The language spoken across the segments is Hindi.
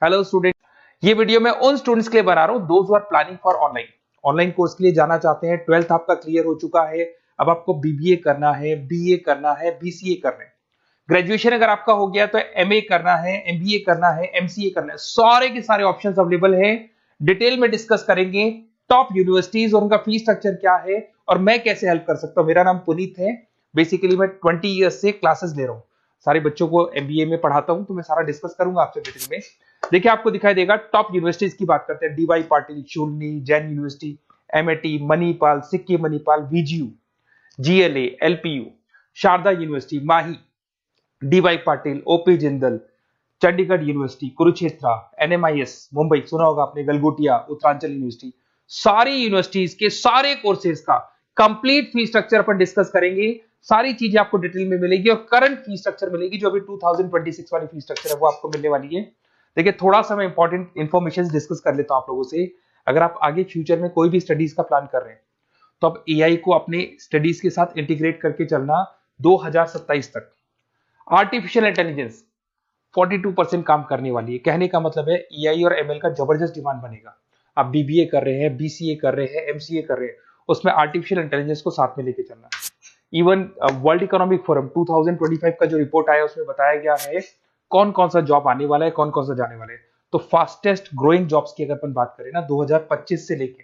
हेलो स्टूडेंट, ये वीडियो मैं उन स्टूडेंट्स के लिए बना रहा हूँ those who are planning for online online course के लिए जाना चाहते हैं। 12th आपका क्लियर हो चुका है, अब आपको बीबीए करना है, बीए करना है, बीसीए करना है। ग्रेजुएशन अगर आपका हो गया तो एमए करना है, एमबीए करना है, एमसीए करना है। सारे के सारे ऑप्शंस अवेलेबल हैं। डिटेल में डिस्कस करेंगे टॉप यूनिवर्सिटीज और उनका फीस स्ट्रक्चर क्या है और मैं कैसे हेल्प कर सकता हूँ। मेरा नाम पुनीत है। बेसिकली मैं 20 ईयर्स से क्लासेस ले रहा हूँ, सारे बच्चों को एमबीए में पढ़ाता हूँ, तो मैं सारा डिस्कस करूंगा आपसे डिटेल में। देखिए आपको दिखाई देगा टॉप यूनिवर्सिटीज की बात करते हैं। DY Patil, Shoolini, Jain university, MIT, Manipal, Sikkim Manipal, VGU, GLA, LPU, Sharda university, Mahi, DY Patil, OP Jindal, Chandigarh university, Kurukshetra, NMIS Mumbai, सुना होगा आपने, गलगोटिया, उत्तरांचल यूनिवर्सिटी। सारी यूनिवर्सिटीज के सारे कोर्सेज का कंप्लीट फीस स्ट्रक्चर अपन डिस्कस करेंगे। सारी चीजें आपको डिटेल में मिलेगी और करंट फीस स्ट्रक्चर मिलेगी, जो अभी 2026 वाली फीस स्ट्रक्चर है वो आपको मिलने वाली है। देखिए थोड़ा सा मैं इंपॉर्टेंट इन्फॉर्मेशन डिस्कस कर लेता हूं आप लोगों से। अगर आप आगे फ्यूचर में कोई भी स्टडीज का प्लान कर रहे हैं तो आप एआई को अपने स्टडीज के साथ इंटीग्रेट करके चलना। 2027 तक आर्टिफिशियल इंटेलिजेंस 42% काम करने वाली है। कहने का मतलब है एआई और एमएल का जबरदस्त डिमांड बनेगा। आप बीबीए कर रहे हैं, बीसीए कर रहे हैं, एमसीए कर रहे हैं, उसमें आर्टिफिशियल इंटेलिजेंस को साथ में लेके चलना। इवन वर्ल्ड इकोनॉमिक फोरम 2025 का जो रिपोर्ट आया उसमें बताया गया है कौन कौन सा जॉब आने वाला है, कौन कौन सा जाने वाला है। तो फास्टेस्ट ग्रोइंग जॉब्स की अगर अपन बात करें ना, 2025 से लेके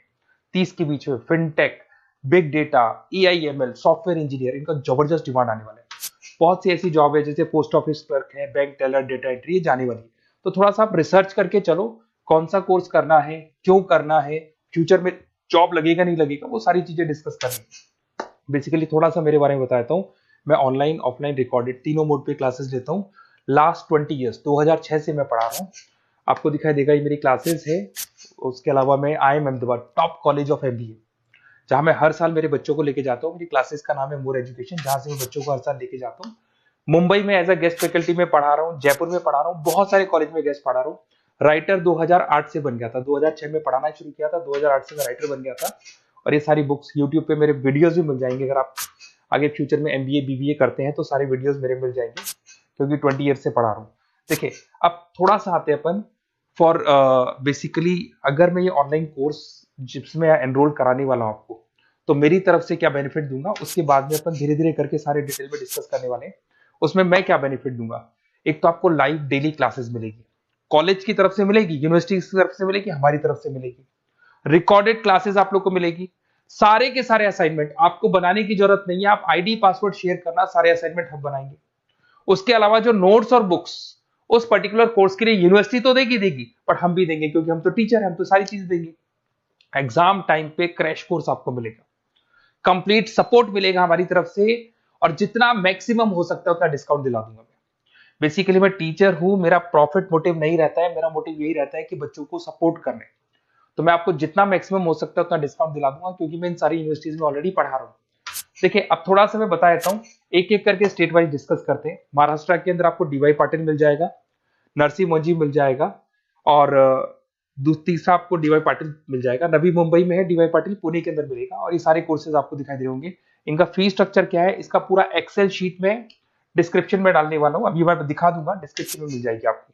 30 के बीच में fintech, big data, AIML, software engineer, इनका जबरदस्त डिमांड आने वाला है। बहुत सी ऐसी जॉब है जैसे पोस्ट ऑफिस क्लर्क है, बैंक टेलर, डेटा एंट्री, ये जाने वाली है। तो थोड़ा सा आप रिसर्च करके चलो कौन सा कोर्स करना है, क्यों करना है, फ्यूचर में जॉब लगेगा नहीं लगेगा, वो सारी चीजें डिस्कस करनी। बेसिकली थोड़ा सा मेरे बारे में बताता हूँ। मैं ऑनलाइन, ऑफलाइन, रिकॉर्डेड तीनों मोड पे क्लासेस लेता हूँ। लास्ट 20 ईयर्स 2006 से मैं पढ़ा रहा हूँ। आपको दिखाई देगा ये मेरी क्लासेस है। उसके अलावा मैं IIM Ahmedabad top college of MBA, जहां मैं हर साल मेरे बच्चों को लेके जाता हूँ। मेरी क्लासेस का नाम है मोर एजुकेशन, जहां से मैं बच्चों को हर साल लेके जाता हूँ। मुंबई में एज अ गेस्ट फैकल्टी में पढ़ा रहा हूँ, जयपुर में पढ़ा रहा हूँ, बहुत सारे कॉलेज में गेस्ट पढ़ा रहा हूँ। राइटर 2008 से बन गया था, 2006 में पढ़ाना शुरू किया था, 2008 से मैं राइटर बन गया था। और ये सारी बुक्स यूट्यूब पे मेरे वीडियोस भी मिल जाएंगे। अगर आप आगे फ्यूचर में एमबीए बीबीए करते हैं तो सारे वीडियोस मेरे मिल जाएंगे, क्योंकि 20 ईयर से पढ़ा रहा हूँ। देखिए अब थोड़ा सा आते हैं अपन फॉर बेसिकली, अगर मैं ये ऑनलाइन कोर्स जिसमें एनरोल कराने वाला हूँ आपको, तो मेरी तरफ से क्या बेनिफिट दूंगा उसके बाद में अपन धीरे धीरे करके सारे डिटेल में डिस्कस करने वाले हैं। उसमें मैं क्या बेनिफिट दूंगा, एक तो आपको लाइव डेली क्लासेस मिलेगी, कॉलेज की तरफ से मिलेगी, यूनिवर्सिटी की तरफ से मिलेगी, हमारी तरफ से मिलेगी। रिकॉर्डेड क्लासेस आप लोग को मिलेगी। सारे के सारे असाइनमेंट आपको बनाने की जरूरत नहीं है, आप आईडी पासवर्ड शेयर करना, सारे असाइनमेंट हम बनाएंगे। उसके अलावा जो नोट्स और बुक्स उस पर्टिकुलर कोर्स के लिए यूनिवर्सिटी तो देगी, बट हम भी देंगे, क्योंकि हम तो टीचर हैं, हम तो सारी चीज देंगे। एग्जाम टाइम पे क्रैश कोर्स आपको मिलेगा, कंप्लीट सपोर्ट मिलेगा हमारी तरफ से, और जितना मैक्सिमम हो सकता है उतना डिस्काउंट दिला दूंगा मैं। बेसिकली मैं टीचर हूं, मेरा प्रॉफिट मोटिव नहीं रहता है, मेरा मोटिव यही रहता है कि बच्चों को सपोर्ट करने। तो मैं आपको जितना मैक्सिमम हो सकता है उतना डिस्काउंट दिला दूंगा, क्योंकि मैं इन सारी यूनिवर्सिटीज में ऑलरेडी पढ़ा रहा हूँ। देखिए अब थोड़ा सा मैं बता देता हूँ, एक एक करके स्टेट वाइज डिस्कस करते हैं। महाराष्ट्र के अंदर आपको डीवाई पाटिल मिल जाएगा, नरसी मोंजी मिल जाएगा, और तीसरा आपको डीवाई पाटिल मिल जाएगा। नवी मुंबई में है डीवाई पाटिल, पुणे के अंदर मिलेगा। और ये सारे कोर्सेज आपको दिखाई दे होंगे। इनका फीस स्ट्रक्चर क्या है, इसका पूरा एक्सेल शीट में डिस्क्रिप्शन में डालने वाला हूँ, अभी मैं दिखा दूंगा, डिस्क्रिप्शन में मिल जाएगी आपको।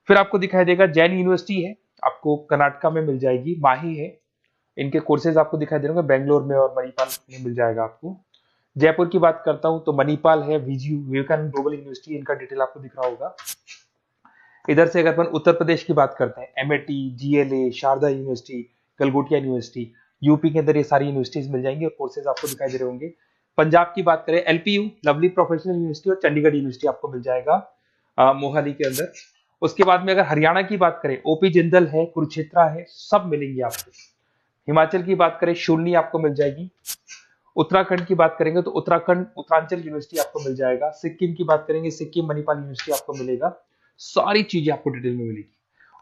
फिर आपको दिखाई देगा जैन यूनिवर्सिटी है, आपको कर्नाटका में मिल जाएगी, माही है, इनके कोर्सेज आपको दिखाई दे रहे होंगे, बेंगलोर में और मणिपाल में मिल जाएगा आपको। जयपुर की बात करता हूं तो मणिपाल है, वीजीयू, विवेकानंद ग्लोबल यूनिवर्सिटी, इनका डिटेल आपको दिख रहा होगा। इधर से अगर अपन उत्तर प्रदेश की बात करते हैं, MIT, GLA, Sharda university, Galgotias university, UP के अंदर ये सारी यूनिवर्सिटीज मिल जाएंगी और कोर्सेज आपको दिखाई दे रहे होंगे। पंजाब की बात करें, एलपीयू, लवली प्रोफेशनल यूनिवर्सिटी, और चंडीगढ़ यूनिवर्सिटी आपको मिल जाएगा मोहाली के अंदर। उसके बाद में अगर हरियाणा की बात करें, ओपी जिंदल है, कुरुक्षेत्र है, सब मिलेंगे आपको। हिमाचल की बात करें, शूलनी आपको मिल जाएगी। उत्तराखंड की बात करेंगे तो उत्तराखंड उत्तरांचल यूनिवर्सिटी आपको मिल जाएगा। सिक्किम की बात करेंगे, सिक्किम मणिपाल यूनिवर्सिटी आपको मिलेगा। सारी चीजें आपको डिटेल में मिलेगी।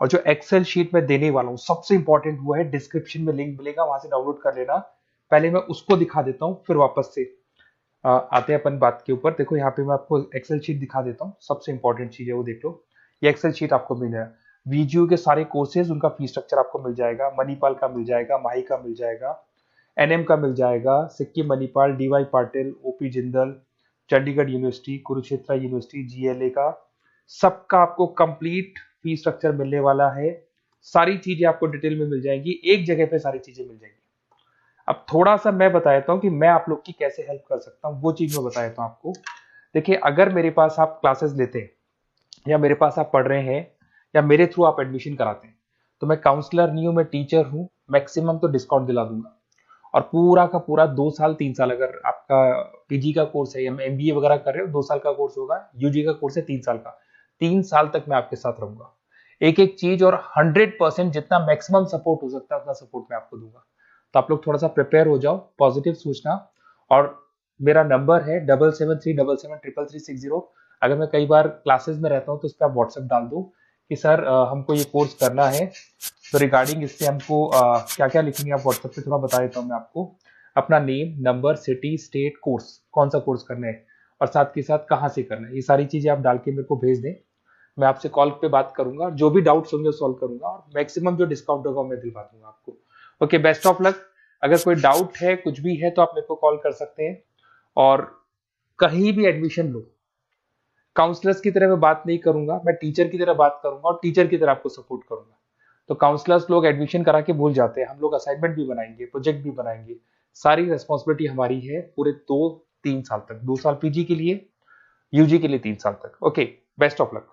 और जो एक्सेल शीट में देने वाला हूँ, सबसे इंपॉर्टेंट हुआ है, डिस्क्रिप्शन में लिंक मिलेगा, वहां से डाउनलोड कर लेना। पहले मैं उसको दिखा देता हूँ, फिर वापस से आते हैं अपन बात के ऊपर। देखो यहाँ पे मैं आपको एक्सेल शीट दिखा देता हूँ, सबसे इंपॉर्टेंट चीज है वो देख लो। ये एक्सेल शीट आपको मिल जाएगा। वीजीयू के सारे कोर्सेज, उनका फीस स्ट्रक्चर आपको मिल जाएगा। मणिपाल का मिल जाएगा, माही का मिल जाएगा, एनएम का मिल जाएगा, Sikkim Manipal, DY Patil, OP Jindal, Chandigarh university, Kurukshetra university, GLA का, सबका आपको कंप्लीट फी स्ट्रक्चर मिलने वाला है, सारी चीजें आपको डिटेल में मिल जाएंगी, एक जगह पे सारी चीजें मिल जाएंगी। अब थोड़ा सा मैं बता देता हूँ कि मैं आप लोग की कैसे हेल्प कर सकता हूँ, वो चीज मैं बता देता हूँ आपको। देखिए, अगर मेरे पास आप क्लासेस लेते हैं या मेरे पास आप पढ़ रहे हैं या मेरे थ्रू आप एडमिशन कराते हैं, तो मैं काउंसलर नहीं हूँ, मैं टीचर हूँ, मैक्सिमम तो डिस्काउंट दिला दूंगा। और पूरा का पूरा 2 साल 3 साल, अगर आपका पीजी का कोर्स है या एमबीए वगैरह कर रहे हो, 2 साल का कोर्स होगा, यूजी का कोर्स है 3 साल का, 3 साल तक मैं आपके साथ रहूंगा, एक एक चीज, और 100% जितना मैक्सिमम सपोर्ट हो सकता है उतना सपोर्ट मैं आपको दूंगा। तो आप लोग थोड़ा सा प्रिपेयर हो जाओ, पॉजिटिव सोचना। और मेरा नंबर है 7737733360। अगर मैं कई बार क्लासेस में रहता हूँ तो उस पर आप व्हाट्सएप डाल दो कि सर हमको ये कोर्स करना है, तो रिगार्डिंग इससे हमको क्या क्या लिखेंगे आप व्हाट्सएप पे थोड़ा बता देता हूँ मैं आपको। अपना name, number, city, state, course, कौन सा कोर्स करना है और साथ के साथ कहाँ से करना है, ये सारी चीजें आप डाल के मेरे को भेज दें। मैं आपसे कॉल पे बात करूंगा, जो भी डाउट्स होंगे सॉल्व करूंगा, और मैक्सिमम जो डिस्काउंट होगा मैं दिलवा दूंगा आपको। Okay, best of luck. अगर कोई डाउट है, कुछ भी है, तो आप मेरे को कॉल कर सकते हैं। और कहीं भी एडमिशन लो, काउंसलर्स की तरह मैं बात नहीं करूंगा, मैं टीचर की तरह बात करूंगा और टीचर की तरह आपको सपोर्ट करूंगा। तो काउंसलर्स लोग एडमिशन करा के भूल जाते हैं, हम लोग असाइनमेंट भी बनाएंगे, प्रोजेक्ट भी बनाएंगे, सारी रेस्पॉन्सिबिलिटी हमारी है पूरे 2-3 साल तक, 2 साल पीजी के लिए, यूजी के लिए 3 साल तक। Okay, best of luck.